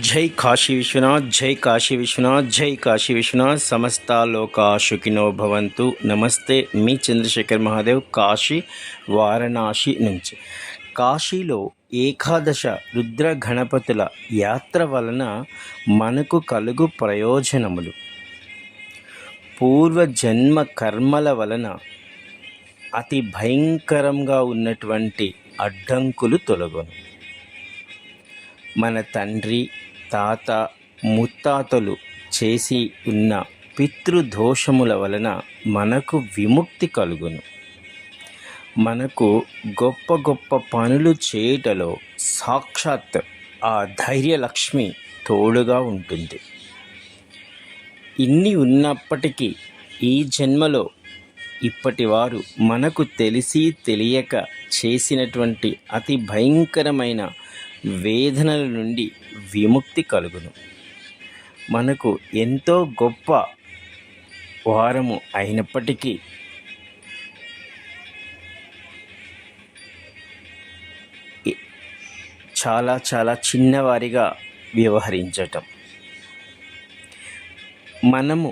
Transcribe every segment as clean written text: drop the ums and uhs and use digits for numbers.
జై కాశీ విశ్వనాథ్, జై కాశీ విశ్వనాథ్, జై కాశీ విశ్వనాథ్. సమస్త లోకా సుఖినో భవంతు. నమస్తే, మీ చంద్రశేఖర్ మహాదేవ్, కాశీ వారణాసి నుంచి. కాశీలో ఏకాదశ రుద్ర గణపతుల యాత్ర వలన మనకు కలుగు ప్రయోజనములు. పూర్వజన్మ కర్మల వలన అతి భయంకరంగా ఉన్నటువంటి అడ్డంకులు తొలగును. మన తండ్రి, తాత, ముత్తాతలు చేసి ఉన్న పితృదోషముల వలన మనకు విముక్తి కలుగును. మనకు గొప్ప గొప్ప పనులు చేయటలో సాక్షాత్ ఆ ధైర్యలక్ష్మి తోడుగా ఉంటుంది. ఇన్ని ఉన్నప్పటికీ ఈ జన్మలో ఇప్పటివారు మనకు తెలిసి తెలియక చేసినటువంటి అతి భయంకరమైన వేదనల నుండి విముక్తి కలుగును. మనకు ఎంతో గొప్ప వారము అయినప్పటికీ చాలా చాలా చిన్నవారిగా వ్యవహరించటం. మనము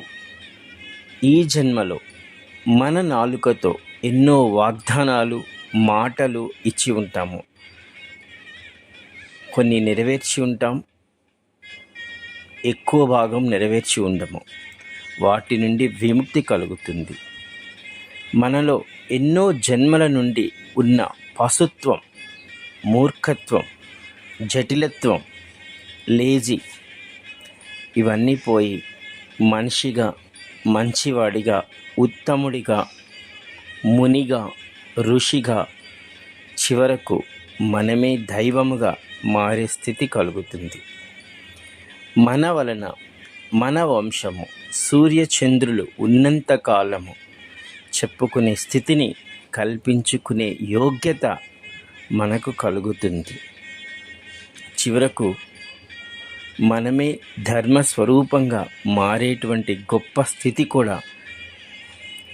ఈ జన్మలో మన నాలుకతో ఎన్నో వాగ్దానాలు, మాటలు ఇచ్చి ఉంటాము. కొన్ని నెరవేర్చి ఉంటాం, ఎక్కువ భాగం నెరవేర్చి ఉండము. వాటి నుండి విముక్తి కలుగుతుంది. మనలో ఎన్నో జన్మల నుండి ఉన్న పశుత్వం, మూర్ఖత్వం, జటిలత్వం, లేజీ ఇవన్నీ పోయి మనిషిగా, మంచివాడిగా, ఉత్తముడిగా, మునిగా, ఋషిగా, చివరకు మనమే దైవముగా మారే స్థితి కలుగుతుంది. మన వలన మన వంశము, సూర్యచంద్రులు ఉన్నంత కాలము చెప్పుకునే స్థితిని కల్పించుకునే యోగ్యత మనకు కలుగుతుంది. చివరకు మనమే ధర్మస్వరూపంగా మారేటువంటి గొప్ప స్థితి కూడా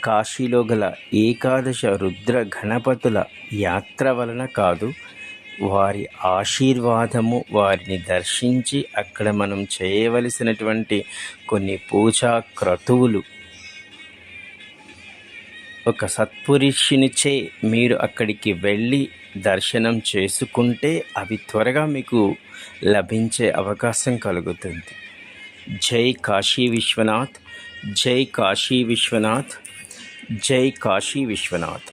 కాశీలో గల ఏకాదశ రుద్ర గణపతుల యాత్ర వలన కాదు, వారి ఆశీర్వాదము, వారిని దర్శించి అక్కడ మనం చేయవలసినటువంటి కొన్ని పూజా క్రతువులు, ఒక సత్పురుషునిచే మీరు అక్కడికి వెళ్ళి దర్శనం చేసుకుంటే అవి త్వరగా మీకు లభించే అవకాశం కలుగుతుంది. జై కాశీ విశ్వనాథ్, జై కాశీ విశ్వనాథ్, జై కాశీ విశ్వనాథ్.